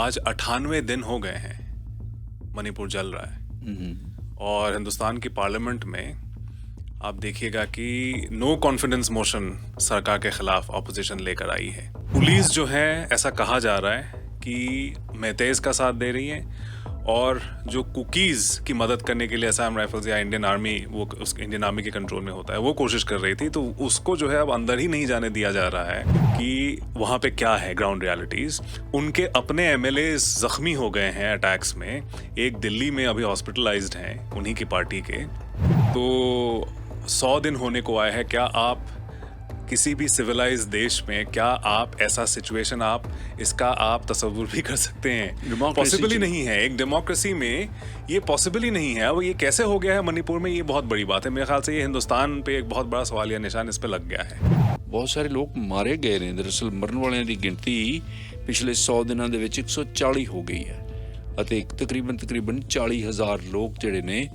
आज 98 दिन हो गए हैं मणिपुर जल रहा है और हिंदुस्तान की पार्लियामेंट में आप देखिएगा कि नो कॉन्फिडेंस मोशन सरकार के खिलाफ ऑपोजिशन लेकर आई है। पुलिस जो है ऐसा कहा जा रहा है कि मेहतेज का साथ दे रही है और जो कुकीज़ की मदद करने के लिए असम राइफल्स या इंडियन आर्मी वो उस इंडियन आर्मी के कंट्रोल में होता है वो कोशिश कर रही थी, तो उसको जो है अब अंदर ही नहीं जाने दिया जा रहा है कि वहाँ पे क्या है ग्राउंड रियलिटीज़। उनके अपने एमएलए जख्मी हो गए हैं अटैक्स में, एक दिल्ली में अभी हॉस्पिटलाइज्ड हैं उन्हीं की पार्टी के। तो 100 दिन होने को आए हैं। क्या आप किसी भी सिविलाइज देश में क्या आप ऐसा सिचुएशन इसका आप तस्वुर भी कर सकते हैं? पॉसिबल ही नहीं है। एक डेमोक्रेसी में ये पॉसिबल ही नहीं है। अब ये कैसे हो गया है मणिपुर में, ये बहुत बड़ी बात है। मेरे ख्याल से ये हिंदुस्तान पे एक बहुत बड़ा सवालिया निशान इस पे लग गया है। बहुत सारे लोग मारे गए ने। दरअसल मਰਨ ਵਾਲਿਆਂ ਦੀ ਗਿਣਤੀ ਪਿਛਲੇ 100 ਦਿਨਾਂ ਦੇ ਵਿੱਚ 140 ਹੋ ਗਈ ਹੈ ਅਤੇ ਤਕਰੀਬਨ 40,000 ਲੋਕ ਜਿਹੜੇ ਨੇ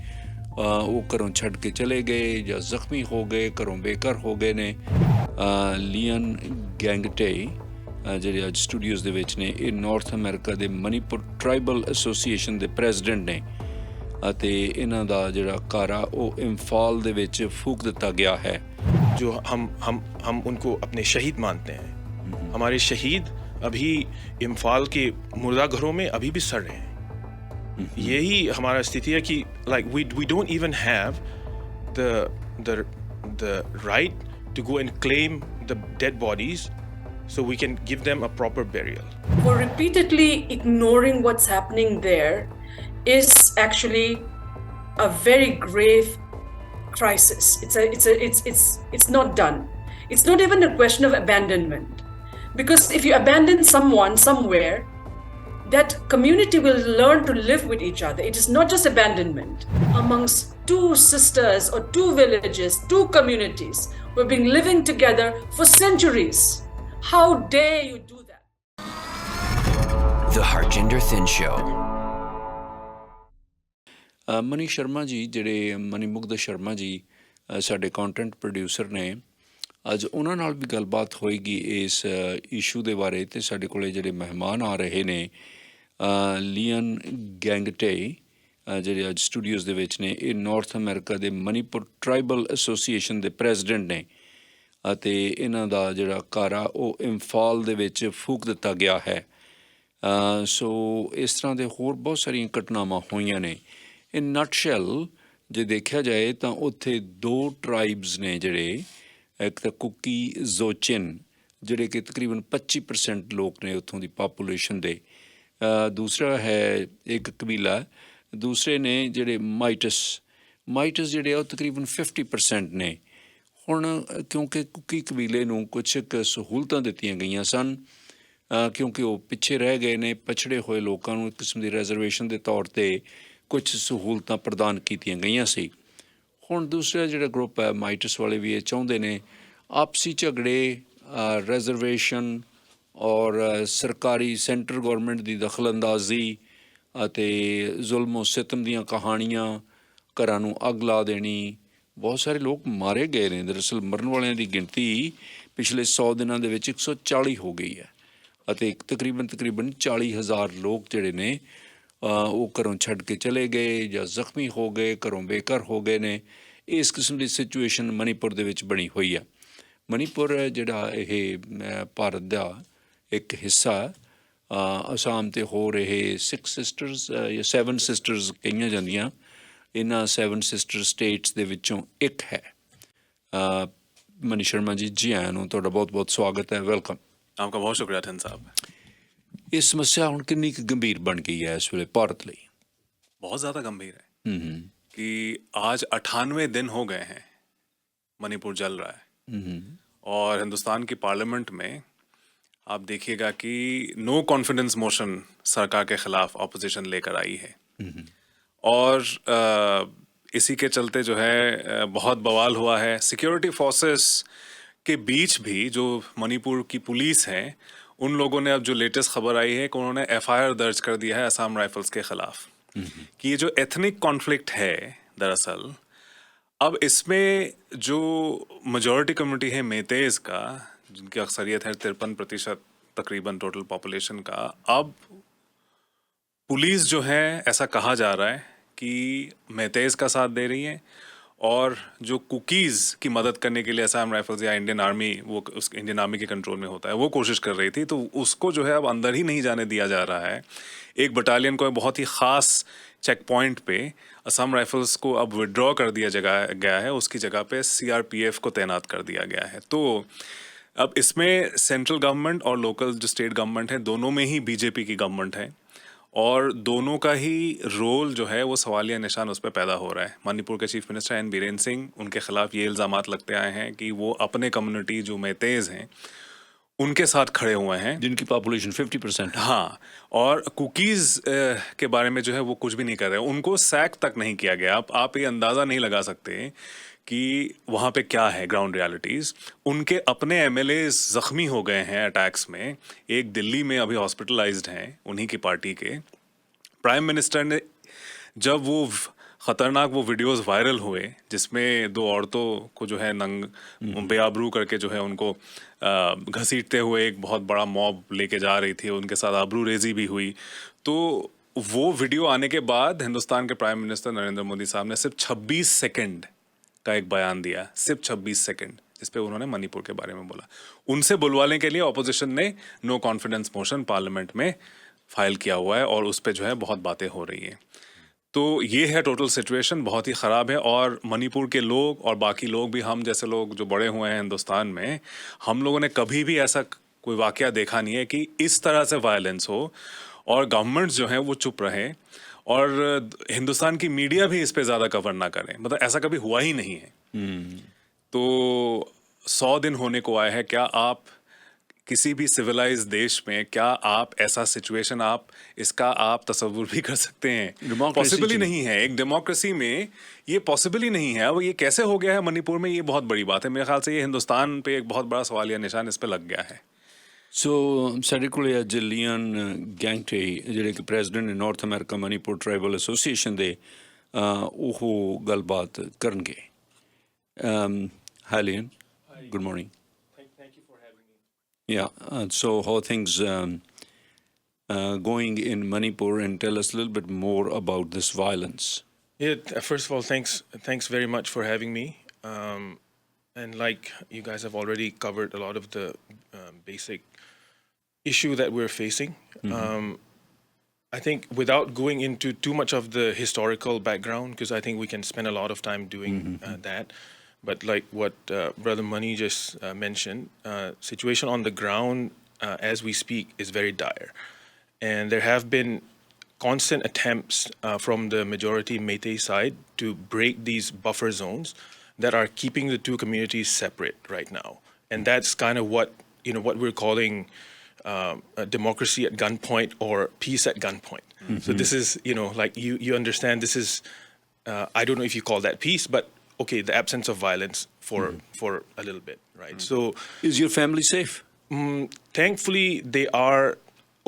ਉਹ ਘਰੋਂ ਛੱਡ ਕੇ ਚਲੇ ਗਏ ਜਾਂ ਜ਼ਖਮੀ ਹੋ ਗਏ, ਘਰੋਂ ਬੇਘਰ ਹੋ ਗਏ ਨੇ। ਲੀਅਨ ਗੈਂਗਟੇ ਜਿਹੜੇ ਅੱਜ ਸਟੂਡੀਓਜ਼ ਦੇ ਵਿੱਚ ਨੇ, ਇਹ ਨਾਰਥ ਅਮਰੀਕਾ ਦੇ ਮਣੀਪੁਰ ਟਰਾਈਬਲ ਐਸੋਸੀਏਸ਼ਨ ਦੇ ਪ੍ਰੈਜ਼ੀਡੈਂਟ ਨੇ ਅਤੇ ਇਹਨਾਂ ਦਾ ਜਿਹੜਾ ਘਰ ਆ ਉਹ ਇੰਫਾਲ ਦੇ ਵਿੱਚ ਫੂਕ ਦਿੱਤਾ ਗਿਆ ਹੈ। जो हम उनको अपने शहीद मानते हैं। हमारे शहीद अभी इम्फाल के मुर्दा घरों में अभी भी सड़ रहे हैं। यही हमारा स्थिति है कि like we don't even have the right to go and claim the dead bodies so we can give them a proper burial. For repeatedly ignoring what's happening there is actually a very grave crisis. It's not done. It's not even a question of abandonment, because if you abandon someone somewhere, that community will learn to live with each other. It is not just abandonment. Amongst two sisters or two villages, two communities who have been living together for centuries. How dare you do that? The Harjinder Thin Show. Mani Sharma ji, ਜਿਹੜੇ ਮਨੀਮੁਗਧ ਸ਼ਰਮਾ ਜੀ ਸਾਡੇ content producer ਨੇ, ਅੱਜ ਉਹਨਾਂ ਨਾਲ ਵੀ ਗੱਲਬਾਤ ਹੋਏਗੀ ਇਸ issue ਦੇ ਬਾਰੇ। ਅਤੇ ਸਾਡੇ ਕੋਲ ਜਿਹੜੇ ਮਹਿਮਾਨ ਆ ਰਹੇ ਨੇ, ਲੀਅਨ ਗੈਂਗਟੇ ਜਿਹੜੇ ਅੱਜ ਸਟੂਡੀਓਜ਼ ਦੇ ਵਿੱਚ ਨੇ, ਇਹ ਨਾਰਥ ਅਮਰੀਕਾ ਦੇ ਮਣੀਪੁਰ ਟਰਾਈਬਲ ਐਸੋਸੀਏਸ਼ਨ ਦੇ ਪ੍ਰੈਜ਼ੀਡੈਂਟ ਨੇ ਅਤੇ ਇਹਨਾਂ ਦਾ ਜਿਹੜਾ ਘਰ ਆ ਉਹ ਇੰਫਾਲ ਦੇ ਵਿੱਚ ਫੂਕ ਦਿੱਤਾ ਗਿਆ ਹੈ। ਸੋ ਇਸ ਤਰ੍ਹਾਂ ਦੇ ਹੋਰ ਬਹੁਤ ਸਾਰੀਆਂ ਘਟਨਾਵਾਂ ਹੋਈਆਂ ਨੇ। ਇਨ ਨਟਸ਼ੈਲ ਜੇ ਦੇਖਿਆ ਜਾਏ ਤਾਂ ਉੱਥੇ 2 ਟਰਾਈਬਸ ਨੇ ਜਿਹੜੇ, ਇੱਕ ਤਾਂ ਕੁਕੀ ਜ਼ੋਚਿਨ ਜਿਹੜੇ ਕਿ ਤਕਰੀਬਨ 25% ਲੋਕ ਨੇ ਉੱਥੋਂ ਦੀ ਪਾਪੂਲੇਸ਼ਨ ਦੇ, ਦੂਸਰਾ ਹੈ ਇੱਕ ਕਬੀਲਾ, ਦੂਸਰੇ ਨੇ ਜਿਹੜੇ ਮਾਈਟਸ ਜਿਹੜੇ ਆ ਉਹ ਤਕਰੀਬਨ 50% ਨੇ। ਹੁਣ ਕਿਉਂਕਿ ਕੁਕੀ ਕਬੀਲੇ ਨੂੰ ਕੁਛ ਕੁ ਸਹੂਲਤਾਂ ਦਿੱਤੀਆਂ ਗਈਆਂ ਸਨ ਕਿਉਂਕਿ ਉਹ ਪਿੱਛੇ ਰਹਿ ਗਏ ਨੇ, ਪਛੜੇ ਹੋਏ ਲੋਕਾਂ ਨੂੰ ਇੱਕ ਕਿਸਮ ਦੀ ਰਿਜ਼ਰਵੇਸ਼ਨ ਦੇ ਤੌਰ 'ਤੇ ਕੁਛ ਸਹੂਲਤਾਂ ਪ੍ਰਦਾਨ ਕੀਤੀਆਂ ਗਈਆਂ ਸੀ। ਹੁਣ ਦੂਸਰਾ ਜਿਹੜਾ ਗਰੁੱਪ ਹੈ ਮਾਈਟਸ ਵਾਲੇ ਵੀ ਇਹ ਚਾਹੁੰਦੇ ਨੇ ਆਪਸੀ ਝਗੜੇ, ਰਿਜ਼ਰਵੇਸ਼ਨ ਔਰ ਸਰਕਾਰੀ ਸੈਂਟਰ ਗੌਰਮੈਂਟ ਦੀ ਦਖਲਅੰਦਾਜ਼ੀ ਅਤੇ ਜ਼ੁਲਮ ਸਿਤਮ ਦੀਆਂ ਕਹਾਣੀਆਂ, ਘਰਾਂ ਨੂੰ ਅੱਗ ਲਾ ਦੇਣੀ। ਬਹੁਤ ਸਾਰੇ ਲੋਕ ਮਾਰੇ ਗਏ ਨੇ। ਦਰਅਸਲ ਮਰਨ ਵਾਲਿਆਂ ਦੀ ਗਿਣਤੀ ਪਿਛਲੇ 100 ਦਿਨਾਂ ਦੇ ਵਿੱਚ 140 ਹੋ ਗਈ ਹੈ ਅਤੇ ਤਕਰੀਬਨ 40,000 ਲੋਕ ਜਿਹੜੇ ਨੇ ਉਹ ਘਰੋਂ ਛੱਡ ਕੇ ਚਲੇ ਗਏ ਜਾਂ ਜ਼ਖਮੀ ਹੋ ਗਏ, ਘਰੋਂ ਬੇਘਰ ਹੋ ਗਏ ਨੇ। ਇਸ ਕਿਸਮ ਦੀ ਸਿਚੁਏਸ਼ਨ ਮਣੀਪੁਰ ਦੇ ਵਿੱਚ ਬਣੀ ਹੋਈ ਹੈ। ਮਣੀਪੁਰ ਜਿਹੜਾ ਇਹ ਭਾਰਤ ਦਾ ਇੱਕ ਹਿੱਸਾ ਅਸਾਮ 'ਤੇ ਹੋ ਰਹੇ 6 ਸਿਸਟਰਸ ਜਾਂ 7 ਸਿਸਟਰਸ ਕਹੀਆਂ ਜਾਂਦੀਆਂ, ਇਹਨਾਂ 7 ਸਿਸਟਰ ਸਟੇਟਸ ਦੇ ਵਿੱਚੋਂ ਇੱਕ ਹੈ। ਮਨੀ ਸ਼ਰਮਾ ਜੀ, ਜੀ ਆਇਆਂ ਨੂੰ, ਤੁਹਾਡਾ ਬਹੁਤ ਬਹੁਤ ਸਵਾਗਤ ਹੈ, ਵੈਲਕਮ। आपका बहुत शुक्रिया ठन साहब। ਇਹ ਸਮੱਸਿਆ ਹੁਣ ਕਿੰਨੀ ਕੁ ਗੰਭੀਰ ਬਣ ਗਈ ਹੈ ਇਸ ਵੇਲੇ ਭਾਰਤ ਲਈ? बहुत ज़्यादा गंभीर है कि आज 98 दिन हो गए हैं मणिपुर जल रहा है और हिंदुस्तान की पार्लियामेंट में आप देखिएगा कि नो कॉन्फिडेंस मोशन सरकार के खिलाफ ऑपोजिशन लेकर आई है और इसी के चलते जो है बहुत बवाल हुआ है। सिक्योरिटी फोर्सेस के बीच भी जो मणिपुर की पुलिस है, उन लोगों ने अब जो लेटेस्ट खबर आई है कि उन्होंने एफआईआर दर्ज कर दिया है असम राइफल्स के ख़िलाफ़ कि ये जो एथनिक कॉन्फ्लिक्ट है दरअसल अब इसमें जो मेजॉरिटी कम्युनिटी है मेतेज़ का, जिनकी अक्सरियत है 53% तकरीबन टोटल पॉपुलेशन का, अब पुलिस जो है ऐसा कहा जा रहा है कि मैतेज का साथ दे रही है और जो कुकीज़ की मदद करने के लिए असम राइफल्स या इंडियन आर्मी वो उस इंडियन आर्मी के कंट्रोल में होता है वो कोशिश कर रही थी, तो उसको जो है अब अंदर ही नहीं जाने दिया जा रहा है। एक बटालियन को बहुत ही ख़ास चेक पॉइंट पे असम राइफल्स को अब विड्रॉ कर दिया गया है, उसकी जगह पे सीआरपीएफ को तैनात कर दिया गया है। तो अब इसमें सेंट्रल गवर्नमेंट और लोकल जो स्टेट गवर्नमेंट है दोनों में ही बीजेपी की गवर्नमेंट है और दोनों का ही रोल जो है वो सवालिया निशान उस पर पैदा हो रहा है। मणिपुर के chief minister N Biren Singh, उनके खिलाफ ये इल्ज़ामात लगते आए हैं कि वो अपने कम्युनिटी जो मैतेज हैं उनके साथ खड़े हुए हैं, जिनकी पॉपुलेशन 50%। हाँ, और कुकीज़ के बारे में जो है वो कुछ भी नहीं कर रहे, उनको सैक तक नहीं किया गया। आप ये अंदाज़ा नहीं लगा सकते कि वहाँ पे क्या है ग्राउंड रियलिटीज़। उनके अपने एमएलएज ज़ख्मी हो गए हैं अटैक्स में, एक दिल्ली में अभी हॉस्पिटलाइज्ड हैं उन्हीं की पार्टी के। प्राइम मिनिस्टर ने जब वो ख़तरनाक वो वीडियोस वायरल हुए जिसमें दो औरतों को जो है नंग बेआबरू करके जो है उनको घसीटते हुए एक बहुत बड़ा मॉब लेके जा रही थी, उनके साथ आबरू रेजी भी हुई, तो वो वीडियो आने के बाद हिंदुस्तान के प्राइम मिनिस्टर नरेंद्र मोदी साहब ने सिर्फ 26 सेकेंड का एक बयान दिया, सिर्फ 26 सेकेंड, जिस पे उन्होंने मणिपुर के बारे में बोला। उनसे बुलवाने के लिए ऑपोजिशन ने नो कॉन्फिडेंस मोशन पार्लियामेंट में फाइल किया हुआ है और उस पर जो है बहुत बातें हो रही हैं। तो ये है टोटल सिचुएशन, बहुत ही ख़राब है। और मणिपुर के लोग और बाकी लोग भी, हम जैसे लोग जो बड़े हुए हैं हिंदुस्तान में, हम लोगों ने कभी भी ऐसा कोई वाक़या देखा नहीं है कि इस तरह से वायलेंस हो और गवर्नमेंट्स जो हैं वो चुप रहें और हिंदुस्तान की मीडिया भी इस पे ज़्यादा कवर ना करें। मतलब ऐसा कभी हुआ ही नहीं है। तो 100 दिन होने को आए हैं। क्या आप किसी भी सिविलाइज देश में, क्या आप ऐसा सिचुएशन इसका आप तसव्वुर भी कर सकते हैं? पॉसिबल ही नहीं है। एक डेमोक्रेसी में ये पॉसिबल ही नहीं है। अब ये कैसे हो गया है मणिपुर में, ये बहुत बड़ी बात है। मेरे ख्याल से ये हिंदुस्तान पे एक बहुत बड़ा सवालिया निशान इस पे लग गया है। सो ਸਾਡੇ ਕੋਲ ਅੱਜ ਲੀਅਨ ਗੈਂਗਟੇ ਜਿਹੜੇ ਕਿ ਪ੍ਰੈਜ਼ੀਡੈਂਟ ਨੇ north America Manipur tribal association ਦੇ, ਉਹ ਗੱਲਬਾਤ ਕਰਨਗੇ। Hi Lian, good morning. Thank you for having me. Yeah, so how things going in Manipur, and tell us a little bit more about this violence. Yeah, first of all, thanks very much for having me. And like you guys have already covered a lot of the basic issue that we're facing. I think without going into too much of the historical background, because I think we can spend a lot of time doing that. But like what Brother Mani just mentioned, situation on the ground as we speak is very dire. And there have been constant attempts from the majority Métis side to break these buffer zones that are keeping the two communities separate right now. And that's kind of what we're calling democracy at gunpoint or peace at gunpoint. So this is, like you understand, this is, I don't know if you call that peace, but okay, the absence of violence for a little bit, right? So is your family safe? Thankfully, they are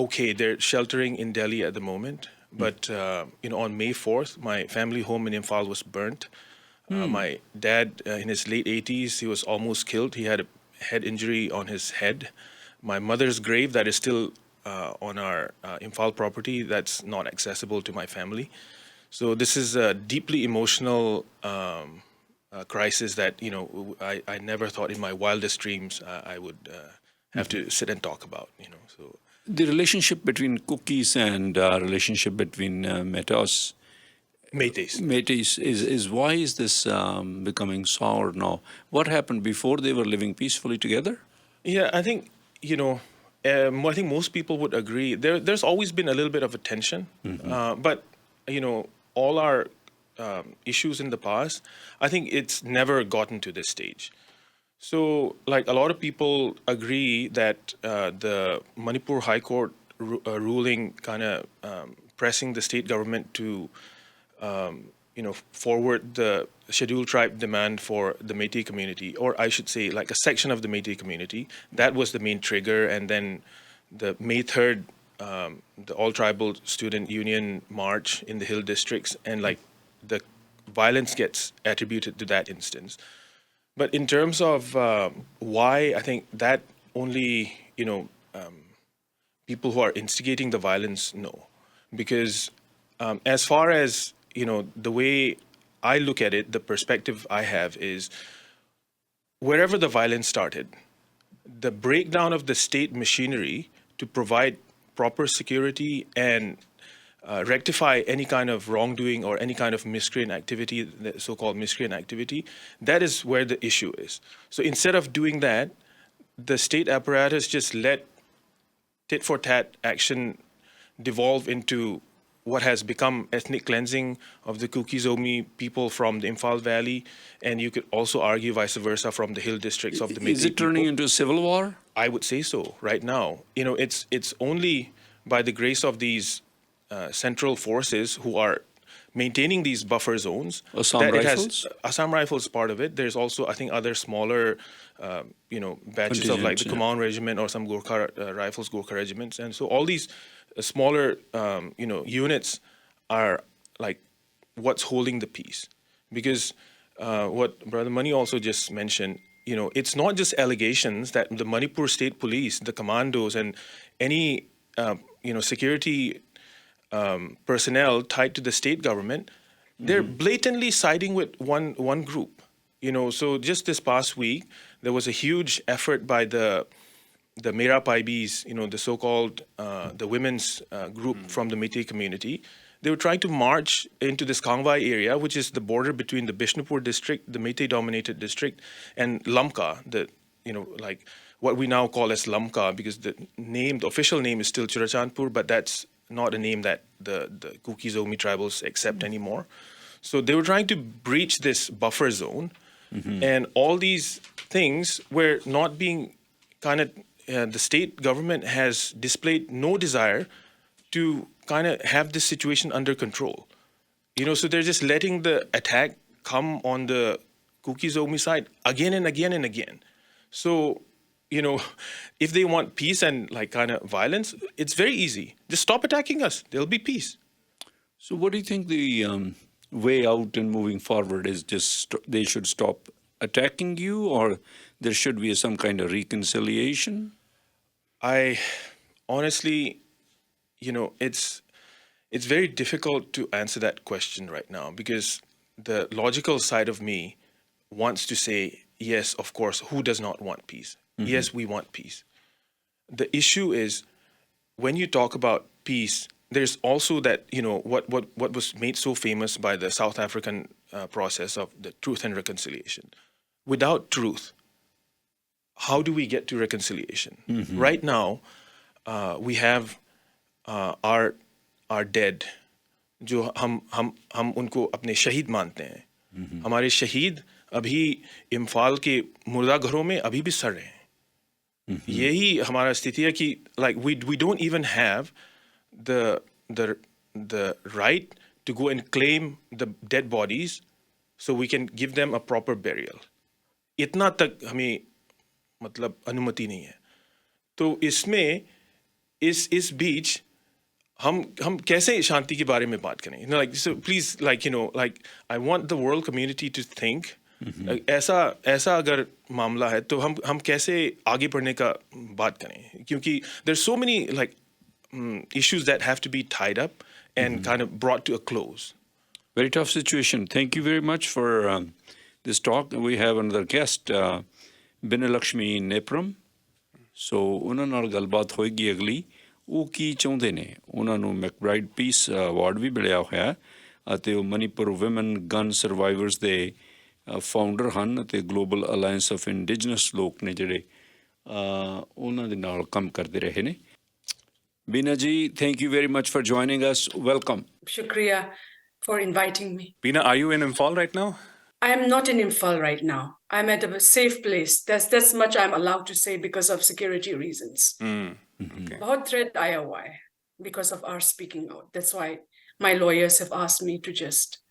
okay. They're sheltering in Delhi at the moment. But, on May 4th, my family home in Imphal was burnt. My dad, in his late 80s, he was almost killed. He had a head injury on his head. My mother's grave that is still on our Imphal property, that's not accessible to my family. So this is a deeply emotional crisis that, I never thought in my wildest dreams I would have to sit and talk about, so. The relationship between Kukis and relationship between Métis is why is this becoming sour now? What happened before? They were living peacefully together? Yeah, I think, I think most people would agree. There's always been a little bit of a tension. But, all our issues in the past, I think it's never gotten to this stage. So, like, a lot of people agree that the Manipur High Court ruling kind of pressing the state government to, forward the scheduled tribe demand for the Métis community, or I should say, like, a section of the Métis community. That was the main trigger, and then the May 3rd, the All-Tribal Student Union March in the Hill Districts, and, like, the violence gets attributed to that instance. But in terms of why, I think that only, people who are instigating the violence know. because as far as the way I look at it, the perspective I have is wherever the violence started, the breakdown of the state machinery to provide proper security and rectify any kind of wrongdoing or any kind of miscreant activity, the so-called miscreant activity, that is where the issue is. So instead of doing that, the state apparatus just let tit-for-tat action devolve into what has become ethnic cleansing of the Kuki people from the Imphal Valley, and you could also argue vice versa from the hill districts of the Métis Is it turning into a civil war? I would say so right now. It's only by the grace of these central forces who are maintaining these buffer zones. Assam Rifles? Assam Rifles part of it. There's also, I think, other smaller, batches of like the Kumaon Regiment or some Gurkha Rifles, Gurkha regiments. And so all these smaller, units are like what's holding the peace. Because what Brother Mani also just mentioned, it's not just allegations that the Manipur State Police, the commandos, and any, security personnel tied to the state government, they're blatantly siding with one group. So just this past week, there was a huge effort by the Mera Paibis, the so-called the women's group from the Métis community. They were trying to march into this Kangwai area, which is the border between the Bishnupur district, the Métis-dominated district, and Lamka, like what we now call as Lamka, because the official name is still Churachandpur, but that's not a name that the Kuki Zomi tribals accept anymore. So they were trying to breach this buffer zone, and all these things were not being the state government has displayed no desire to kind of have this situation under control. So they're just letting the attack come on the Kuki Zomi side again and again and again. So, if they want peace and like kind of violence, it's very easy. Just stop attacking us. There'll be peace. So what do you think the way out and moving forward is? Just they should stop attacking you, or there should be some kind of reconciliation? I honestly, it's very difficult to answer that question right now, because the logical side of me wants to say, yes, of course, who does not want peace? Yes, we want peace. The issue is, when you talk about peace, there's also that, what was made so famous by the South African process of the truth and reconciliation. Without truth, how do we get to reconciliation? Right now, we have our dead, जो हम उनको अपने शहीद मानते हैं. हमारे शहीद अभी इम्फाल के मुर्दा घरों में अभी भी सड़ रहे हैं. यही हमारा स्थिति है कि like we don't even have the right to go and claim the dead bodies so we can give them a proper burial. इतना तक हमें मतलब अनुमति नहीं है. तो इसमें इस बीच हम कैसे शांति के बारे में बात करें? Like, so please, like I want the world community to think. ऐसा अगर मामला है तो हम कैसे आगे बढ़ने का बात करें? क्योंकि there's so many like issues that have to be tied up and kind of brought to a close. Very tough situation. Thank you very much for this talk. We have another guest, Binalakshmi Nepram. So ਉਹਨਾਂ ਨਾਲ ਗੱਲਬਾਤ ਹੋਏਗੀ ਅਗਲੀ. ਉਹ ਕੀ ਚਾਹੁੰਦੇ ਨੇ? ਉਹਨਾਂ ਨੂੰ ਮੈਕਬ੍ਰਾਈਡ ਪੀਸ ਅਵਾਰਡ ਵੀ ਮਿਲਿਆ ਹੋਇਆ ਅਤੇ ਉਹ ਮਨੀਪੁਰ ਵੂਮਨ ਗਨ ਸਰਵਾਈਵਰਸ ਦੇ ਫਾਊਂਡਰ ਹਨ ਅਤੇ ਗਲੋਬਲ ਅਲਾਇੰਸ ਆਫ ਇੰਡੀਜਨਸ ਲੋਕ ਨੇ ਜਿਹੜੇ ਉਹਨਾਂ ਦੇ ਨਾਲ ਕੰਮ ਕਰਦੇ ਰਹੇ ਨੇ. Bina ji, thank you very much for joining us. Welcome. Shukriya for inviting me. Bina, are you in Imphal right now? I am not in Imphal right now. I'm at a safe place. That's much I'm allowed to say because of security reasons. Okay. बहुत threat आया हुआ है because of our speaking out. That's why my lawyers have asked me to just.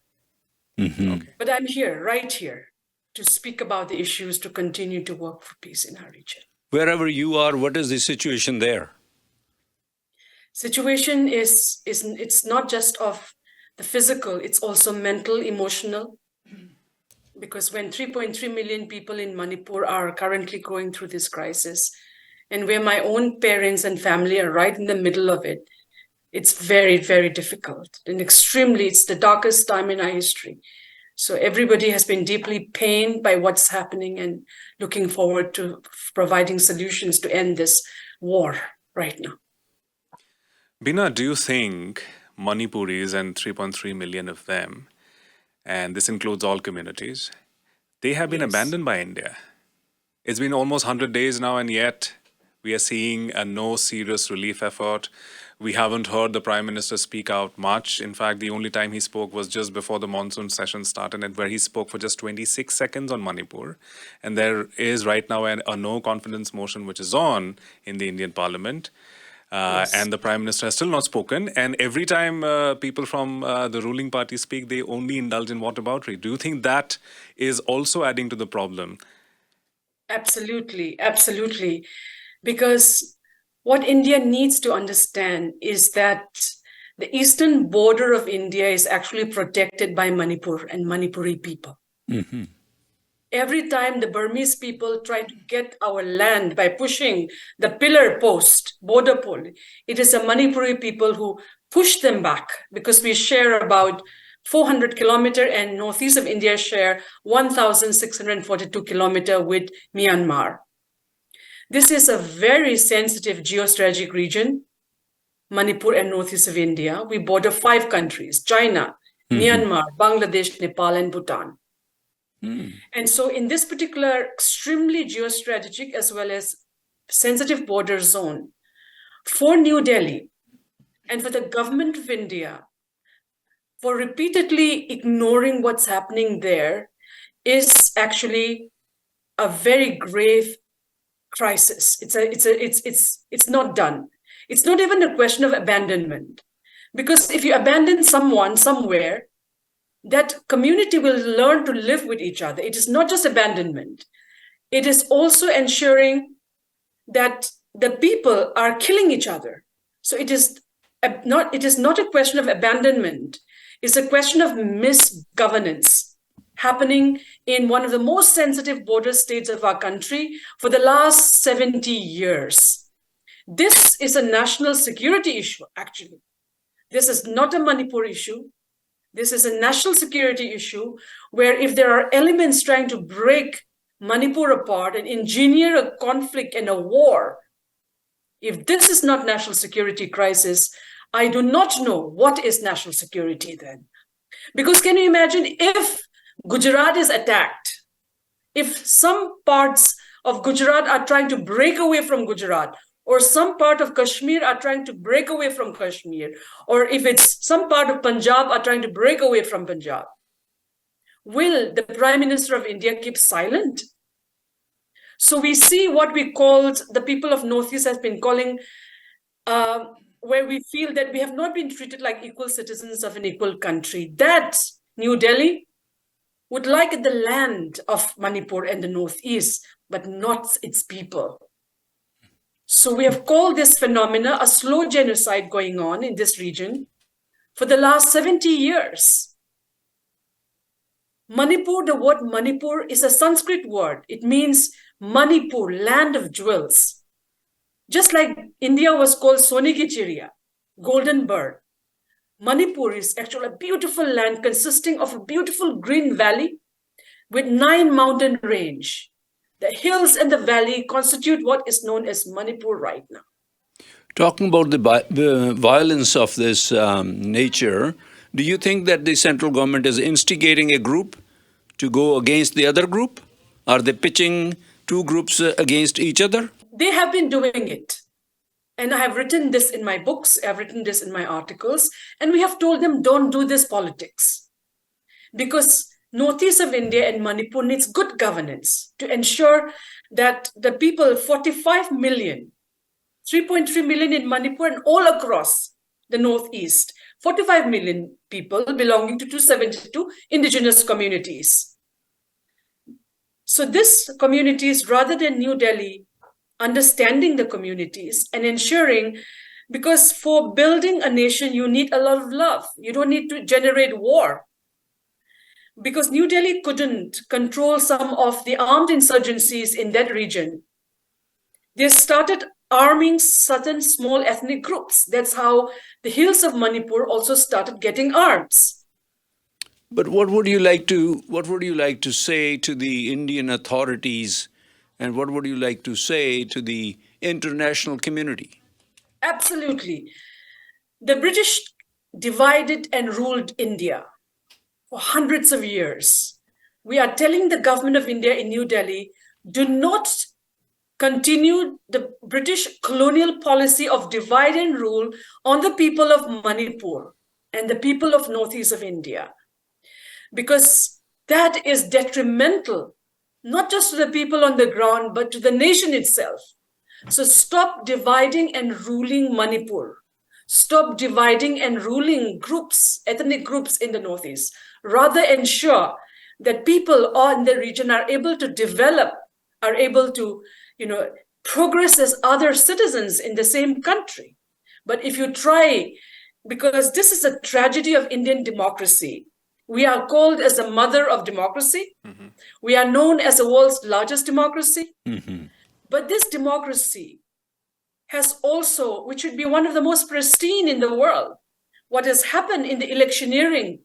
Okay. But I'm here, right here, to speak about the issues, to continue to work for peace in our region. Wherever you are, what is the situation there? Situation is it's not just of the physical, it's also mental, emotional. Because when 3.3 million people in Manipur are currently going through this crisis, and where my own parents and family are right in the middle of it, It's very, very difficult and it's the darkest time in our history. So everybody has been deeply pained by what's happening and looking forward to providing solutions to end this war right now. Bina, do you think Manipuris, and 3.3 million of them, and this includes all communities, they have been Yes. abandoned by India? It's been almost 100 days now, and yet we are seeing no serious relief effort. We haven't heard the Prime Minister speak out much. In fact, the only time he spoke was just before the monsoon session started, and where he spoke for just 26 seconds on Manipur. And there is right now a no confidence motion which is on in the Indian Parliament. Yes. And the Prime Minister has still not spoken. And every time people from the ruling party speak, they only indulge in whataboutery. Do you think that is also adding to the problem? Absolutely, absolutely. Because what India needs to understand is that the eastern border of India is actually protected by Manipur and Manipuri people. Mm-hmm. Every time the Burmese people try to get our land by pushing the pillar post, border pole, it is the Manipuri people who push them back, because we share about 400 kilometer and northeast of India share 1,642 kilometer with Myanmar. This is a very sensitive geostrategic region, Manipur and northeast of India. We border 5 countries, China, Myanmar, Bangladesh, Nepal, and Bhutan. And so in this particular extremely geostrategic as well as sensitive border zone, for New Delhi and for the government of India, for repeatedly ignoring what's happening there is actually a very grave crisis. It's not done. It's not even a question of abandonment, because if you abandon someone somewhere, that community will learn to live with each other. It is not just abandonment. It is also ensuring that the people are killing each other. So it is not a question of abandonment. It's a question of misgovernance happening in one of the most sensitive border states of our country for the last 70 years. This is a national security issue, actually. This is not a Manipur issue. This is a national security issue where if there are elements trying to break Manipur apart and engineer a conflict and a war, if this is not national security crisis, I do not know what is national security then. Because can you imagine if Gujarat is attacked, if some parts of Gujarat are trying to break away from Gujarat, or some part of Kashmir are trying to break away from Kashmir, or if it's some part of Punjab are trying to break away from Punjab, will the Prime Minister of India keep silent? So we see what we called, the people of Northeast has been calling, where we feel that we have not been treated like equal citizens of an equal country. That New Delhi would like the land of Manipur and the Northeast, but not its people. So we have called this phenomena a slow genocide going on in this region for the last 70 years. Manipur, the word Manipur is a Sanskrit word. It means Manipur, land of jewels. Just like India was called Sone ki Chiriya, golden bird. Manipur is actually a beautiful land consisting of a beautiful green valley with 9 mountain range. The hills and the valley constitute what is known as Manipur right now. Talking about the violence of this nature, do you think that the central government is instigating a group to go against the other group? Are they pitching 2 groups against each other? They have been doing it. And I have written this in my books, I've written this in my articles, and we have told them, don't do this politics. Because Northeast of India and Manipur needs good governance to ensure that the people, 45 million, 3.3 million in Manipur and all across the Northeast, 45 million people belonging to 272 indigenous communities. So these communities, rather than New Delhi understanding the communities and ensuring, because for building a nation, you need a lot of love. You don't need to generate war. Because New Delhi couldn't control some of the armed insurgencies in that region, they started arming certain small ethnic groups. That's how the hills of Manipur also started getting arms. But what would you like to say to the Indian authorities, and what would you like to say to the international community? Absolutely. The British divided and ruled India for hundreds of years. We are telling the government of India in New Delhi, do not continue the British colonial policy of divide and rule on the people of Manipur and the people of northeast of India, because that is detrimental, not just to the people on the ground, but to the nation itself. So stop dividing and ruling Manipur. Stop dividing and ruling groups, ethnic groups in the Northeast. Rather ensure that people in the region are able to develop, are able to, progress as other citizens in the same country. But if you try, because this is a tragedy of Indian democracy, we are called as the mother of democracy. Mm-hmm. We are known as the world's largest democracy. Mm-hmm. But this democracy has also, which should be one of the most pristine in the world, what has happened in the electioneering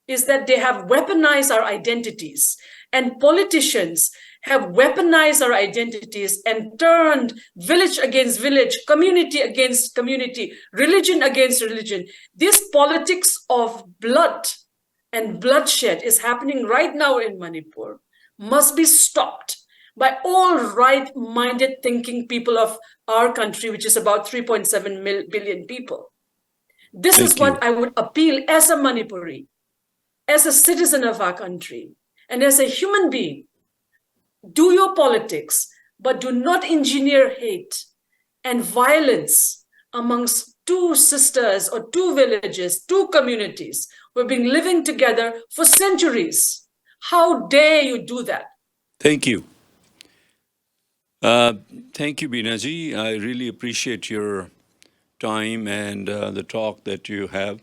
is that they have weaponized our identities, and politicians have weaponized our identities and turned village against village, community against community, religion against religion. This politics of blood and bloodshed is happening right now in Manipur, must be stopped by all right-minded thinking people of our country, which is about 3.7 billion people. This is what I would appeal as a Manipuri, as a citizen of our country, and as a human being. Do your politics, but do not engineer hate and violence amongst two sisters or two villages, two communities who have been living together for centuries. How dare you do that? Thank you. Thank you, Binaji. I really appreciate your time and the talk that you have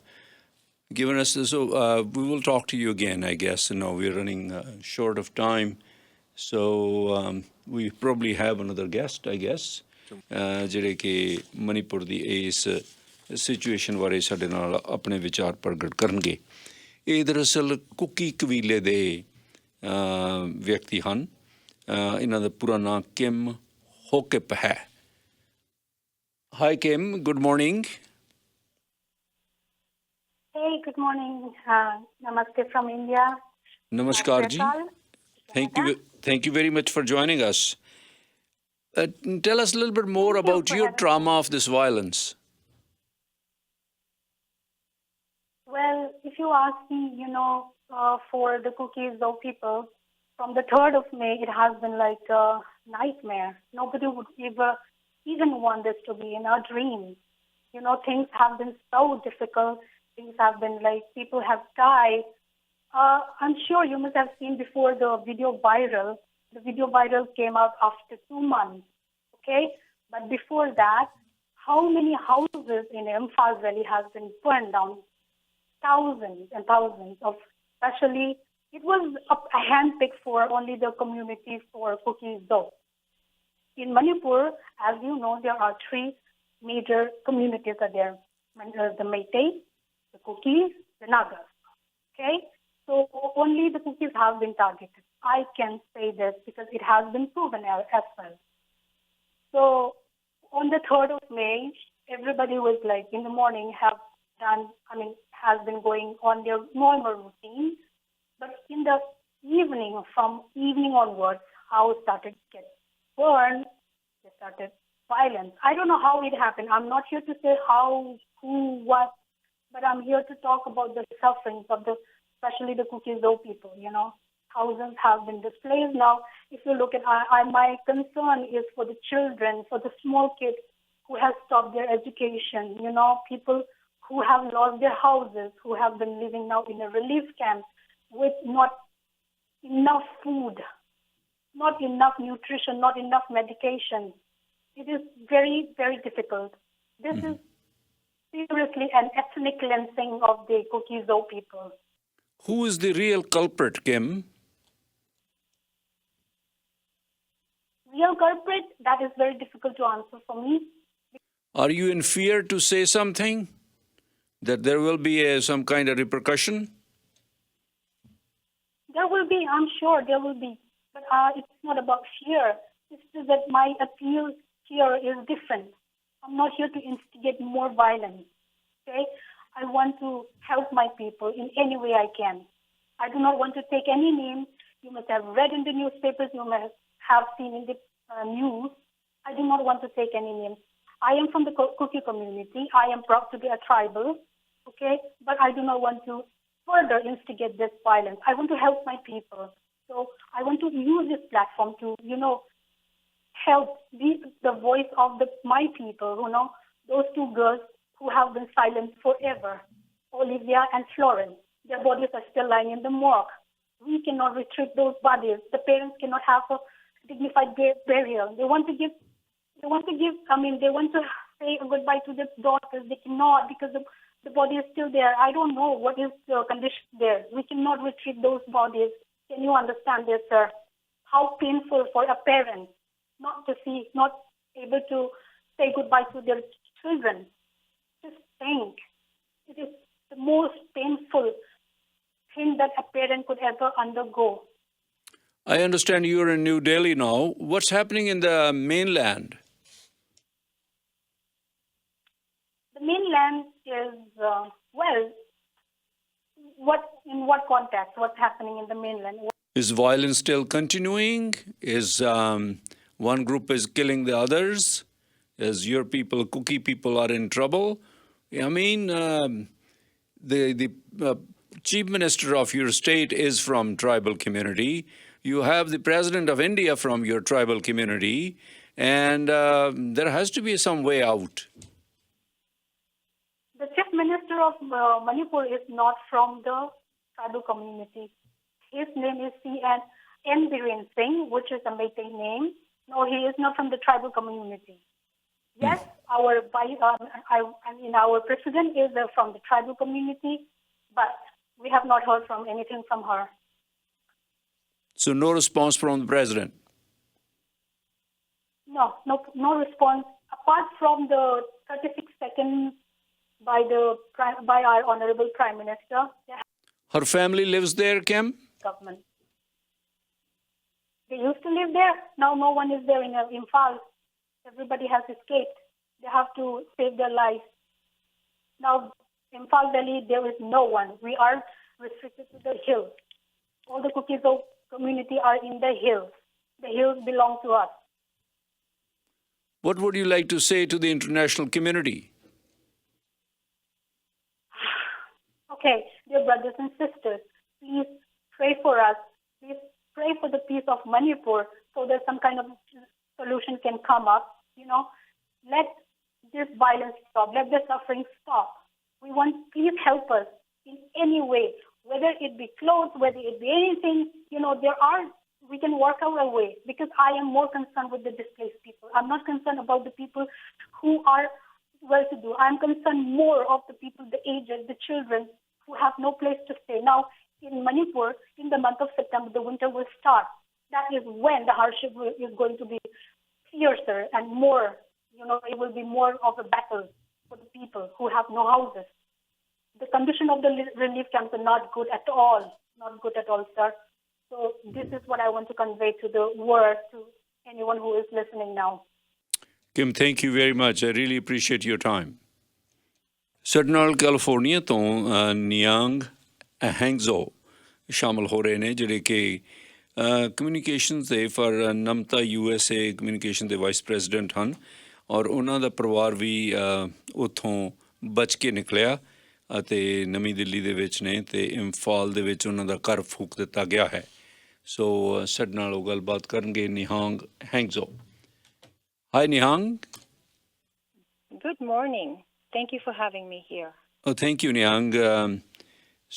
given us. So we will talk to you again, I guess. We're running short of time. So we probably have another guest, I guess, ਜਿਹੜੇ ਕਿ ਮਨੀਪੁਰ ਦੀ ਇਸ situation ਬਾਰੇ ਸਾਡੇ ਨਾਲ ਆਪਣੇ ਵਿਚਾਰ ਪ੍ਰਗਟ ਕਰਨਗੇ। ਇਹ ਦਰਅਸਲ ਕੁਕੀ ਕਬੀਲੇ ਦੇ ਵਿਅਕਤੀ ਹਨ। ਇਹਨਾਂ ਦਾ ਪੂਰਾ ਨਾਮ ਕਿਮ ਹੋਕਿਪ ਹੈ। Hi Kim, good morning. Hey, good morning. Namaste from India. Namaskar ji. Thank you very much for joining us. Tell us a little bit more about your trauma of this violence. Well, if you ask me, for the Kukis, though people, from the 3rd of May, it has been like a nightmare. Nobody would even want this to be in our dreams. Things have been so difficult. Things have been like, people have died. I'm sure you must have seen before the video viral. The video viral came out after 2 months, okay? But before that, how many houses in Imphal Valley has been burned down? Thousands and thousands of, especially, it was a handpick for only the community for Kukis though. In Manipur, as you know, there are 3 major communities are there. The Meitei, the Kukis, the Nagas, okay? So only the Kukis have been targeted. I can say this because it has been proven as well. So on the 3rd of May, everybody was like in the morning has been going on their normal routine. But in the evening, from evening onwards, house started to get burned. They started violence. I don't know how it happened. I'm not here to say how, who, what, but I'm here to talk about the sufferings of especially the Kukizo people, Thousands have been displaced now. If you look at, my concern is for the children, for the small kids who have stopped their education, people who have lost their houses, who have been living now in a relief camp with not enough food, not enough nutrition, not enough medication. It is very, very difficult. This is seriously an ethnic cleansing of the Kukizo people. Who is the real culprit, Kim? real culprit, that is very difficult to answer for me. Are you in fear to say something? That there will be some kind of repercussion? There will be, I'm sure there will be. But it's not about fear. It's just that my appeal here is different. I'm not here to instigate more violence. Okay? I want to help my people in any way I can. I do not want to take any names. You must have read in the newspapers, you must have seen in the news. I do not want to take any names. I am from the Kuki community. I am proud to be a tribal, okay? But I do not want to further instigate this violence. I want to help my people. So I want to use this platform to, help be the voice of my people, those two girls who have been silent forever, Olivia and Florence. Their bodies are still lying in the morgue. We cannot retrieve those bodies. The parents cannot have a dignified burial. They want to say goodbye to their daughters. They cannot because the body is still there. I don't know what is the condition there. We cannot retrieve those bodies. Can you understand this, sir? How painful for a parent not able to say goodbye to their children. Just think. It is the most painful thing that a parent could ever undergo. I understand you're in New Delhi now. What's happening in the mainland? The mainland is, in what context? What's happening in the mainland? Is violence still continuing? Is one group is killing the others? Is your people, Kuki people, are in trouble? I mean, the chief minister of your state is from tribal community. You have the president of India from your tribal community, and there has to be some way out. The chief minister of Manipur is not from the tribal community. His name is N. Biren Singh, which is a Meitei name. No, he is not from the tribal community. Yes, our president is from the tribal community, but we have not heard from anything from her. So no response from the president? No response, apart from the 36 seconds by our honorable Prime Minister. Her family lives there, Kim? Government. They used to live there. Now no one is there in Imphal. Everybody has escaped. They have to save their lives. Now, Imphal Valley, there is no one. We are restricted to the hills. All the Kuki community are in the hills. The hills belong to us. What would you like to say to the international community? Okay, dear brothers and sisters, please pray for us. Please pray for the peace of Manipur so that some kind of solution can come up. Let this violence stop. Let the suffering stop. Please help us in any way, whether it be clothes, whether it be anything. We can work our way, because I am more concerned with the displaced people. I'm not concerned about the people who are well-to-do. I'm concerned more of the people, the aged, the children who have no place to stay. Now, in Manipur, in the month of September, the winter will start. That is when the hardship is going to be fiercer and more. It will be more of a battle for the people who have no houses. The condition of the relief camps are not good at all. Not good at all, sir. So this is what I want to convey to the world, to anyone who is listening now. Kim, thank you very much. I really appreciate your time. ਸਾਡੇ ਨਾਲ California ਤੋਂ ਨਿਆਂਗ ਹੈਂਗਜ਼ੋ ਸ਼ਾਮਲ ਹੋ ਰਹੇ ਨੇ, ਜਿਹੜੇ ਕਿ communications ਦੇ ਫਾਰ ਨਮਤਾ USA ਕਮਿਊਨੀਕੇਸ਼ਨ ਦੇ ਵਾਈਸ ਪ੍ਰੈਜ਼ੀਡੈਂਟ ਹਨ, ਔਰ ਉਹਨਾਂ ਦਾ ਪਰਿਵਾਰ ਵੀ ਉੱਥੋਂ ਬਚ ਕੇ ਨਿਕਲਿਆ ਅਤੇ ਨਵੀਂ ਦਿੱਲੀ ਦੇ ਵਿੱਚ ਨੇ, ਅਤੇ ਇੰਫਾਲ ਦੇ ਵਿੱਚ ਉਹਨਾਂ ਦਾ ਘਰ ਫੂਕ ਦਿੱਤਾ ਗਿਆ ਹੈ। ਸੋ ਸਾਡੇ ਨਾਲ ਉਹ ਗੱਲਬਾਤ ਕਰਨਗੇ ਨਿਹਾਂਗ ਹੈਂਗਜ਼ੋ। Hi, Niang. Good morning. Thank you for having me here. Oh, thank you, Niang.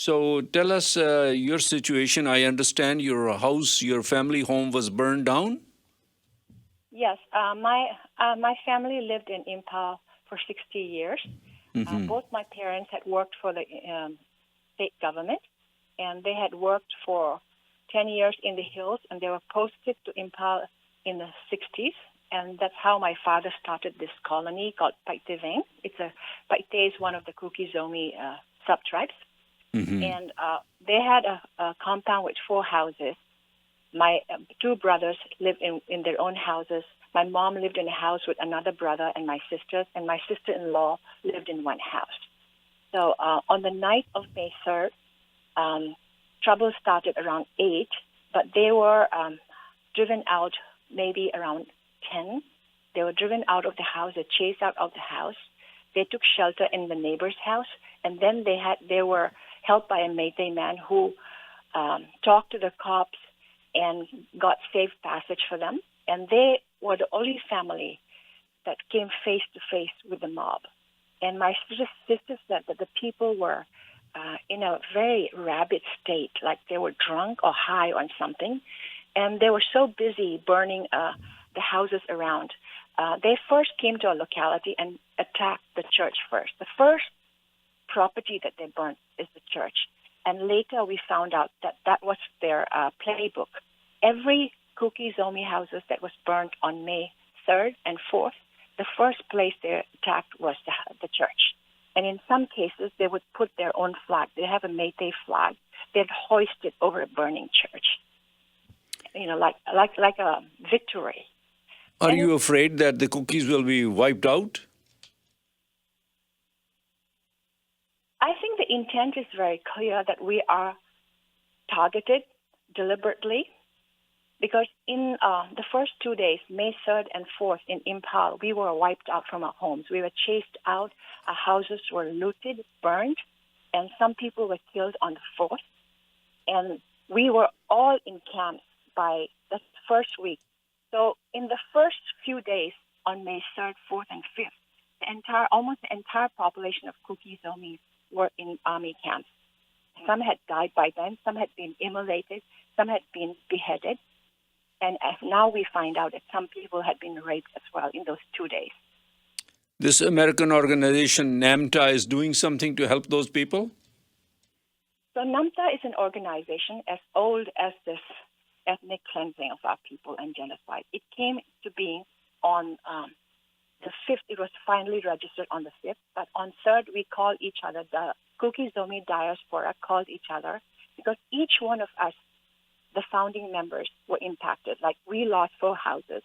So tell us your situation. I understand your house, your family home was burned down? Yes, my family lived in Imphal for 60 years. Mm-hmm. Both my parents had worked for the state government, and they had worked for 10 years in the hills, and they were posted to Imphal in the 60s, and that's how my father started this colony called Paiteveng. Paite is one of the Kuki Zomi sub-tribes, and they had a compound with 4 houses. My 2 brothers lived in their own houses. My mom lived in a house with another brother and my sisters, and my sister-in-law lived in one house. So on the night of May 3rd, trouble started around 8, but they were driven out maybe around 10. They were driven out of the house. They chased out of the house. They took shelter in the neighbor's house, and then they were helped by a Métis man who talked to the cops and got safe passage for them. And they were the only family that came face to face with the mob. And my sister said that the people were in a very rabid state, like they were drunk or high on something, and they were so busy burning the houses around. They first came to a locality and attacked the church first. The first property that they burnt is the church. And later we found out that that was their playbook. Every Kuki Zomi houses that was burnt on May 3rd and 4th, the first place they attacked was the church. And in some cases, they would put their own flag. They have a Métis flag. They'd hoist it over a burning church, like a victory. Are you afraid that the Kukis will be wiped out? I think the intent is very clear that we are targeted deliberately, because in the first 2 days, May 3rd and 4th in Impal, we were wiped out from our homes. We were chased out. Our houses were looted, burned, and some people were killed on the 4th. And we were all in camps by the first week. So in the first few days on May 3rd, 4th, and 5th, almost the entire population of Kuki Zomis were in army camps. Some had died by then. Some had been immolated. Some had been beheaded. And now we find out that some people had been raped as well in those 2 days. This American organization, NAMTA, is doing something to help those people? So NAMTA is an organization as old as this ethnic cleansing of our people and genocide. It came to being on the 5th. It was finally registered on the 5th. But on 3rd, we called each other, the Kuki Zomi diaspora called each other, because each one of us, the founding members, were impacted. Like, we lost 4 houses.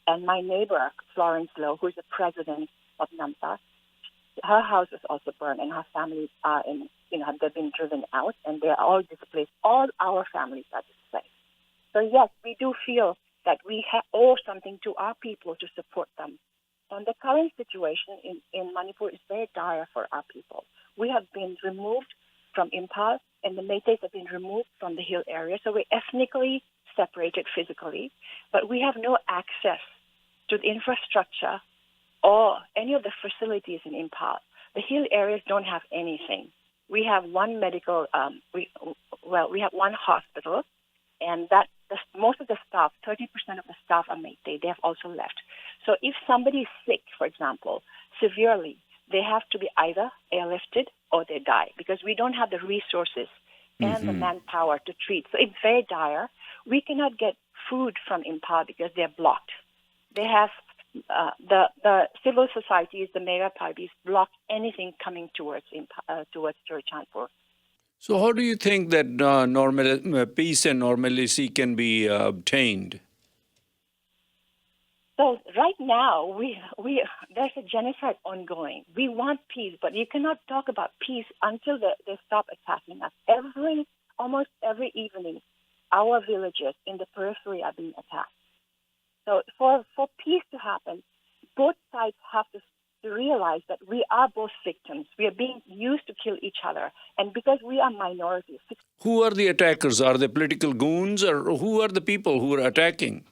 And my neighbor, Florence Lowe, who's the president of NAMTA, her house was also burned, and her family are they've been driven out, and they're all displaced. All our families are displaced. So yes, we do feel that we owe something to our people to support them. And the current situation in Manipur is very dire for our people. We have been removed from Impal, and the Métis have been removed from the hill area. So we're ethnically separated physically, but we have no access to the infrastructure or any of the facilities in Impal. The hill areas don't have anything. We have one medical, we have one hospital, and most of the staff, 30% of the staff are Métis. They have also left. So if somebody is sick, for example, severely, they have to be either airlifted or they die, because we don't have the resources and the manpower to treat. So it's very dire. We cannot get food from Impal because they're blocked. They have the civil societies, the Mera parties, block anything coming towards Churchandpur. So how do you think that peace and normalcy can be obtained? So right now, there's a genocide ongoing. We want peace, but you cannot talk about peace until they stop attacking us. Almost every evening, our villages in the periphery are being attacked. So for peace to happen, both sides have to realize that we are both victims. We are being used to kill each other. And because we are minorities. Who are the attackers? Are they political goons, or who are the people who are attacking?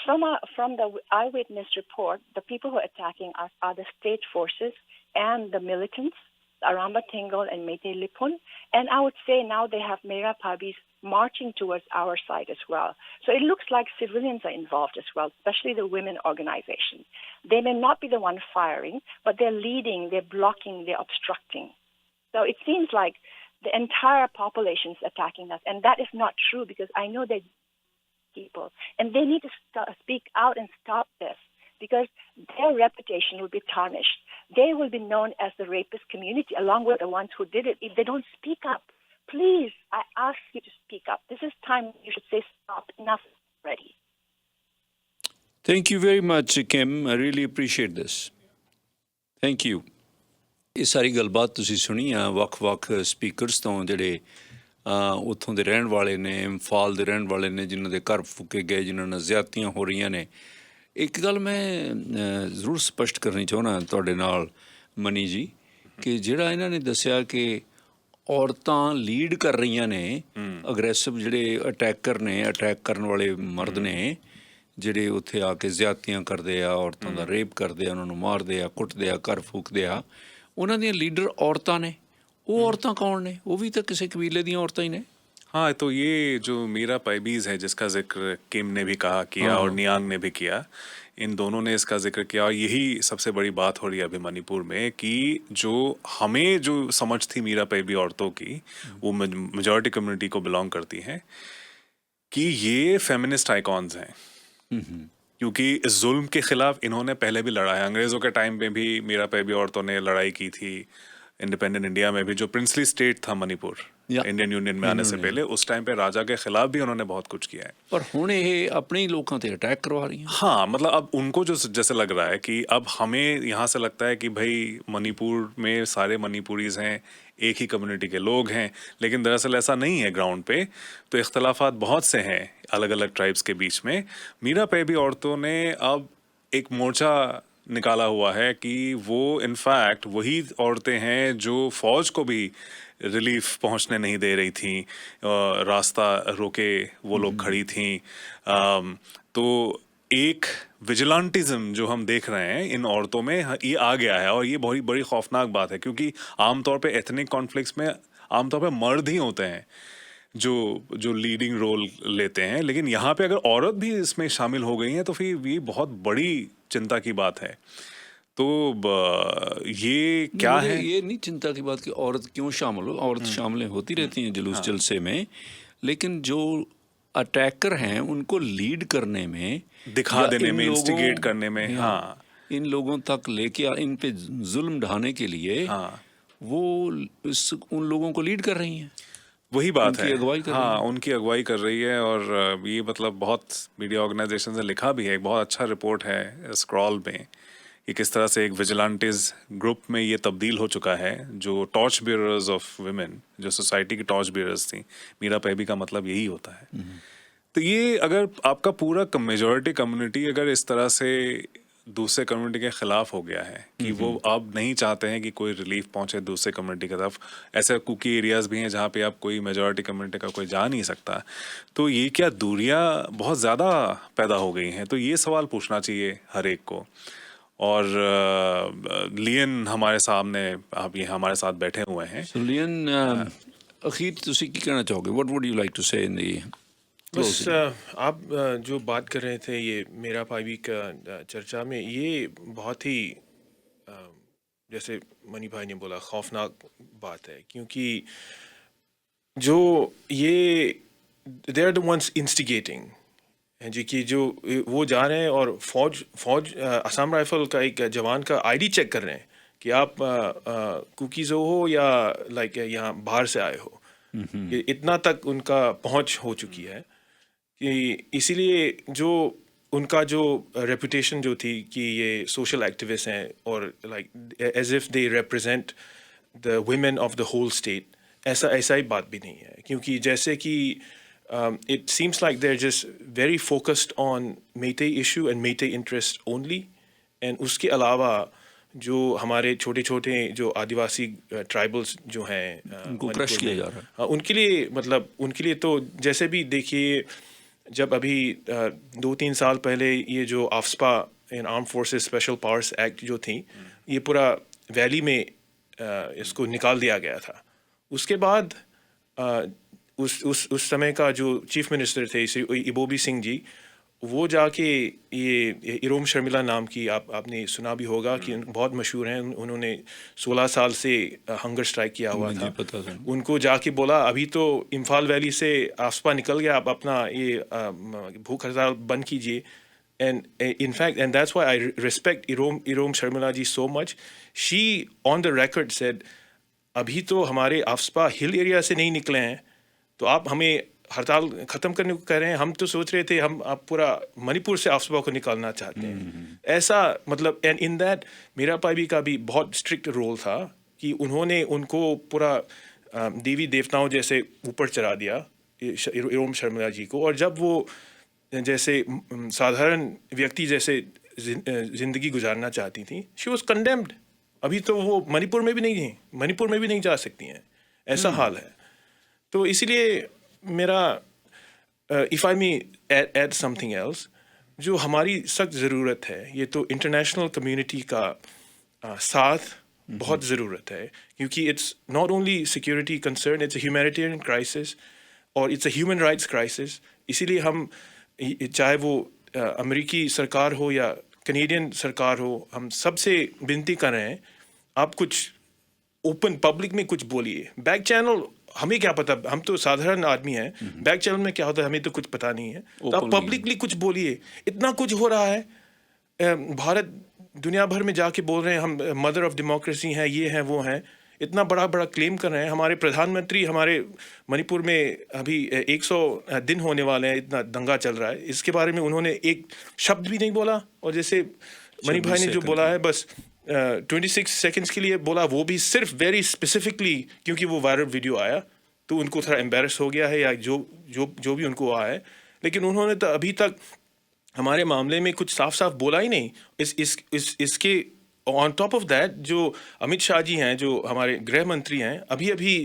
From the eyewitness report, the people who are attacking us are the state forces and the militants, Aramba Tingle and Métis Lipun. And I would say now they have Mera Pabis marching towards our side as well. So it looks like civilians are involved as well, especially the women organization. They may not be the one firing, but they're leading, they're blocking, they're obstructing. So it seems like the entire population is attacking us. And that is not true, because I know that people. And they need to speak out and stop this, because their reputation will be tarnished. They will be known as the rapist community along with the ones who did it if they don't speak up. Please, I ask you to speak up. This is time you should say stop. Enough already. Thank you very much, Kim. I really appreciate this. Thank you. ਇਹ ਸਾਰੀ ਗੱਲਬਾਤ ਤੁਸੀਂ ਸੁਣੀ ਆ ਵੱਖ-ਵੱਖ speakers ਤੋਂ ਜਿਹੜੇ ਉੱਥੋਂ ਦੇ ਰਹਿਣ ਵਾਲੇ ਨੇ, ਇੰਫਾਲ ਦੇ ਰਹਿਣ ਵਾਲੇ ਨੇ, ਜਿਨ੍ਹਾਂ ਦੇ ਘਰ ਫੂਕੇ ਗਏ, ਜਿਨ੍ਹਾਂ ਨਾਲ ਜ਼ਿਆਦਤੀਆਂ ਹੋ ਰਹੀਆਂ ਨੇ। ਇੱਕ ਗੱਲ ਮੈਂ ਜ਼ਰੂਰ ਸਪਸ਼ਟ ਕਰਨੀ ਚਾਹੁੰਦਾ ਤੁਹਾਡੇ ਨਾਲ ਮਨੀ ਜੀ, ਕਿ ਜਿਹੜਾ ਇਹਨਾਂ ਨੇ ਦੱਸਿਆ ਕਿ ਔਰਤਾਂ ਲੀਡ ਕਰ ਰਹੀਆਂ ਨੇ, ਅਗਰੈਸਿਵ ਜਿਹੜੇ ਅਟੈਕਰ ਨੇ, ਅਟੈਕ ਕਰਨ ਵਾਲੇ ਮਰਦ ਨੇ, ਜਿਹੜੇ ਉੱਥੇ ਆ ਕੇ ਜ਼ਿਆਦਤੀਆਂ ਕਰਦੇ ਆ, ਔਰਤਾਂ ਦਾ ਰੇਪ ਕਰਦੇ ਆ, ਉਹਨਾਂ ਨੂੰ ਮਾਰਦੇ ਆ, ਕੁੱਟਦੇ ਆ, ਘਰ ਫੂਕਦੇ ਆ, ਉਹਨਾਂ ਦੀਆਂ ਲੀਡਰ औरतां ने। वो औरतां कौन ने? वो भी तो किसी कबीले दी औरतां ही ने। हाँ, तो ये जो मीरा पैबीज है जिसका जिक्र किम ने भी किया और नियांग ने भी किया, इन दोनों ने इसका जिक्र किया, और यही सबसे बड़ी बात हो रही है अभी मणिपुर में कि जो हमें जो समझ थी मीरा पैबी औरतों की, वो मेजॉरिटी कम्युनिटी को बिलोंग करती हैं, कि ये फेमिनिस्ट आइकॉन्स हैं, क्योंकि इस जुल्म के खिलाफ इन्होंने पहले भी लड़ा है। अंग्रेज़ों के टाइम में भी मीरा पैबी औरतों ने लड़ाई की थी। इंडिपेंडेंट इंडिया में भी जो प्रिंसली स्टेट था मणिपुर, इंडियन यूनियन में आने से पहले, उस टाइम पे राजा के खिलाफ भी उन्होंने बहुत कुछ किया है। पर हुण ये अपने ही लोगों पे अटैक करवा रही हैं। हाँ, मतलब अब उनको जो जैसे लग रहा है कि अब हमें यहाँ से लगता है कि भाई मणिपुर में सारे मणिपुरीज हैं, एक ही कम्युनिटी के लोग हैं, लेकिन दरअसल ऐसा नहीं है। ग्राउंड पे तो इख्तलाफात बहुत से हैं अलग अलग ट्राइब्स के बीच में। मीरा पैबी औरतों ने अब एक मोर्चा निकाला हुआ है कि वो इनफैक्ट वही औरतें हैं जो फौज को भी रिलीफ पहुंचने नहीं दे रही थी, रास्ता रोके वो लोग खड़ी थी। तो एक विजिलेंटिज्म जो हम देख रहे हैं इन औरतों में, ये आ गया है, और ये बहुत बड़ी खौफनाक बात है, क्योंकि आमतौर पे एथनिक कॉन्फ्लिक्ट्स में आमतौर पे मर्द ही होते हैं जो लीडिंग रोल लेते हैं, लेकिन यहाँ पे अगर औरत भी इसमें शामिल हो गई हैं तो फिर ये बहुत बड़ी चिंता की बात है। तो ये क्या है? ये नहीं चिंता की बात कि औरत क्यों शामिल हो, औरत शामिल होती रहती हैं जुलूस जलसे में, लेकिन जो अटैकर हैं उनको लीड करने में, दिखा देने में, इंस्टिगेट करने में, हाँ, इन लोगों तक लेके इन पे जुल्म ढाने के लिए, हाँ, वो उन लोगों को लीड कर रही हैं। वही बात है, हाँ, उनकी अगुवाई कर रही है। और ये मतलब बहुत मीडिया ऑर्गेनाइजेशन ने लिखा भी है, एक बहुत अच्छा रिपोर्ट है स्क्रॉल में, कि किस तरह से एक विजिलेंटिस ग्रुप में ये तब्दील हो चुका है, जो टॉर्च बियरर्स ऑफ वुमेन, जो सोसाइटी की टॉर्च बियरर्स थी। मीरा पैबी का मतलब यही होता है। तो ये अगर आपका पूरा मेजॉरिटी कम्युनिटी अगर इस तरह से दूसरे कम्युनिटी के खिलाफ हो गया है कि वो अब नहीं चाहते हैं कि कोई रिलीफ पहुंचे दूसरे कम्युनिटी की तरफ, ऐसे कुकी एरियाज भी हैं जहाँ पे आप कोई मेजॉरिटी कम्युनिटी का कोई जा नहीं सकता, तो ये क्या दूरियां बहुत ज़्यादा पैदा हो गई हैं? तो ये सवाल पूछना चाहिए हर एक को। और लियन हमारे सामने, आप ये हमारे साथ बैठे हुए हैं। लियन, अखीर तुसी की कहना चाहोगे? What would you like to say in दी? बस आप जो बात कर रहे थे ये मीरा पैबी का चर्चा में, ये बहुत ही जैसे मनी भाई ने बोला खौफनाक बात है, क्योंकि जो ये they are the ones instigating हैं जी, कि जो वो जा रहे हैं और फौज असम राइफल का एक जवान का आईडी चेक कर रहे हैं कि आप कुकीज़ हो या लाइक यहाँ बाहर से आए हो। इतना तक उनका पहुँच हो चुकी है कि इसीलिए जो उनका जो रेपुटेशन जो थी कि ये सोशल एक्टिविस्ट हैं और like as if they represent the women of the whole state, ऐसा ही बात भी नहीं है। क्योंकि जैसे कि it seems like they're just very focused on Meitei issue and Meitei interest only, and उसके अलावा जो हमारे छोटे छोटे जो आदिवासी ट्राइबल्स जो हैं उनको क्रश किया जा रहा है, उनके लिए मतलब उनके लिए तो जैसे भी देखिए, जब अभी 2-3 साल पहले ये जो आफ्सपा इन arm forces special powers act जो थी, ये पूरा वैली में इसको निकाल दिया गया था। उसके बाद उस समय का जो चीफ मिनिस्टर थे श्री इबोबी सिंह जी, वो जाके ये इरोम शर्मिला नाम की आपने सुना भी होगा कि बहुत मशहूर हैं, उन्होंने 16 साल से हंगर स्ट्राइक किया हुआ था। पता था। उनको जाके बोला अभी तो इम्फाल वैली से आसपा निकल गया, आप अपना ये भूख हड़ताल बंद कीजिए। And in fact, and that's why I respect Irom Sharmila ji so much. She on the record said, अभी तो हमारे आफ्सपा हिल एरिया से नहीं निकले हैं, तो आप हमें हड़ताल खत्म करने को कह रहे हैं। हम तो सोच रहे थे आप पूरा मणिपुर से आफ्सपा को निकालना चाहते हैं। ऐसा मतलब, एंड इन दैट मीरा पाबी का भी बहुत स्ट्रिक्ट रोल था कि उन्होंने उनको पूरा देवी देवताओं जैसे ऊपर चढ़ा दिया इरोम शर्मिला जी को। और जब वो जैसे साधारण व्यक्ति जैसे जिंदगी गुजारना चाहती थी, शी वॉज कंडेम्ड। अभी तो वो मणिपुर में भी नहीं जा सकती हैं, ऐसा हाल है। तो इसीलिए मेरा if I may add something else, जो हमारी सख्त ज़रूरत है, ये तो इंटरनेशनल कम्युनिटी का साथ बहुत ज़रूरत है, क्योंकि it's not only security concern, it's a humanitarian crisis और it's a human rights crisis. इसीलिए हम, चाहे वो अमेरिकी सरकार हो या कनेडियन सरकार हो, हम सबसे विनती कर रहे हैं, आप कुछ ओपन पब्लिक में कुछ बोलिए। बैक चैनल हमें क्या पता, हम तो साधारण आदमी हैं, बैक चैनल में क्या होता है हमें तो कुछ पता नहीं है। तो आप पब्लिकली कुछ बोलिए। इतना कुछ हो रहा है, भारत दुनिया भर में जाके बोल रहे हैं हम मदर ऑफ डेमोक्रेसी हैं, ये हैं वो हैं, इतना बड़ा क्लेम कर रहे हैं। हमारे प्रधानमंत्री हमारे मणिपुर में अभी 100 दिन होने वाले हैं, इतना दंगा चल रहा है, इसके बारे में उन्होंने एक शब्द भी नहीं बोला। और जैसे मणि भाई ने जो बोला है, बस 26 सेकंड्स के लिए बोला, वो भी सिर्फ वेरी स्पेसिफिकली क्योंकि वो वायरल वीडियो आया तो उनको थोड़ा एम्बेरस हो गया है या जो भी उनको आया है। लेकिन उन्होंने तो अभी तक हमारे मामले में कुछ साफ साफ बोला ही नहीं। इसके ऑन टॉप ऑफ दैट, जो अमित शाह जी हैं, जो हमारे गृह मंत्री हैं, अभी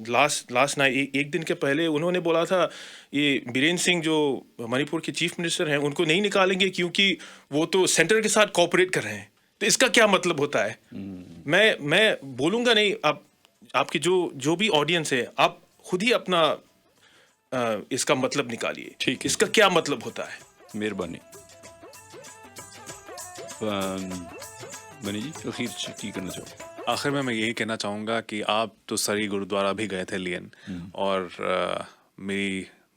लास्ट नाइट एक दिन के पहले उन्होंने बोला था ये बीरेन्द्र सिंह जो मणिपुर के चीफ मिनिस्टर हैं उनको नहीं निकालेंगे क्योंकि वो तो सेंटर के साथ कोऑपरेट कर रहे हैं। तो इसका क्या मतलब होता है? मैं बोलूँगा नहीं, आपकी जो भी ऑडियंस है, आप खुद ही अपना इसका मतलब निकालिए। ठीक है, इसका क्या मतलब होता है? मेहरबानी। बनी जी, आखिर की करना चाहूँ? आखिर में मैं यही कहना चाहूँगा कि आप तो सरी गुरुद्वारा भी गए थे लियन, और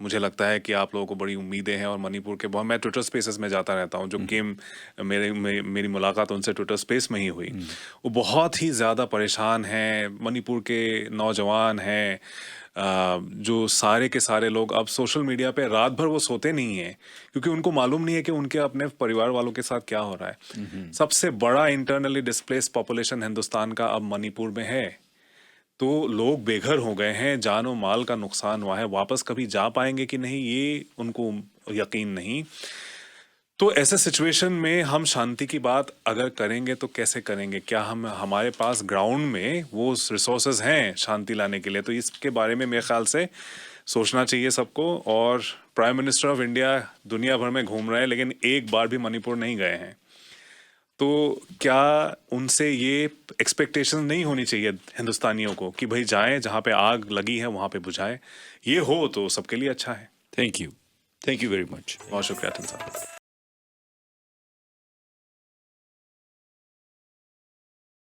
मुझे लगता है कि आप लोगों को बड़ी उम्मीदें हैं। और मणिपुर के बहुत, मैं ट्विटर स्पेसेस में जाता रहता हूँ, जो गेम मेरी मुलाकात उनसे ट्विटर स्पेस में ही हुई। वो बहुत ही ज़्यादा परेशान हैं, मणिपुर के नौजवान हैं, जो सारे के सारे लोग अब सोशल मीडिया पे रात भर वो सोते नहीं हैं, क्योंकि उनको मालूम नहीं है कि उनके अपने परिवार वालों के साथ क्या हो रहा है। सबसे बड़ा इंटरनली डिस्प्लेस्ड पॉपुलेशन हिंदुस्तान का अब मणिपुर में है। तो लोग बेघर हो गए हैं, जान और माल का नुकसान हुआ है। वापस कभी जा पाएंगे कि नहीं, ये उनको यकीन नहीं। तो ऐसे सिचुएशन में हम शांति की बात अगर करेंगे तो कैसे करेंगे? क्या हमारे पास ग्राउंड में वो रिसोर्सेज हैं शांति लाने के लिए? तो इसके बारे में मेरे ख्याल से सोचना चाहिए सबको। और प्राइम मिनिस्टर ऑफ इंडिया दुनिया भर में घूम रहे हैं, लेकिन एक बार भी मणिपुर नहीं गए हैं। तो क्या उनसे ये एक्सपेक्टेशन नहीं होनी चाहिए हिंदुस्तानियों को कि भाई जाएं, जहाँ पे आग लगी है वहाँ पे बुझाएं? ये हो तो सबके लिए अच्छा है। Thank you very much. बहुत शुक्रिया तुम साहब।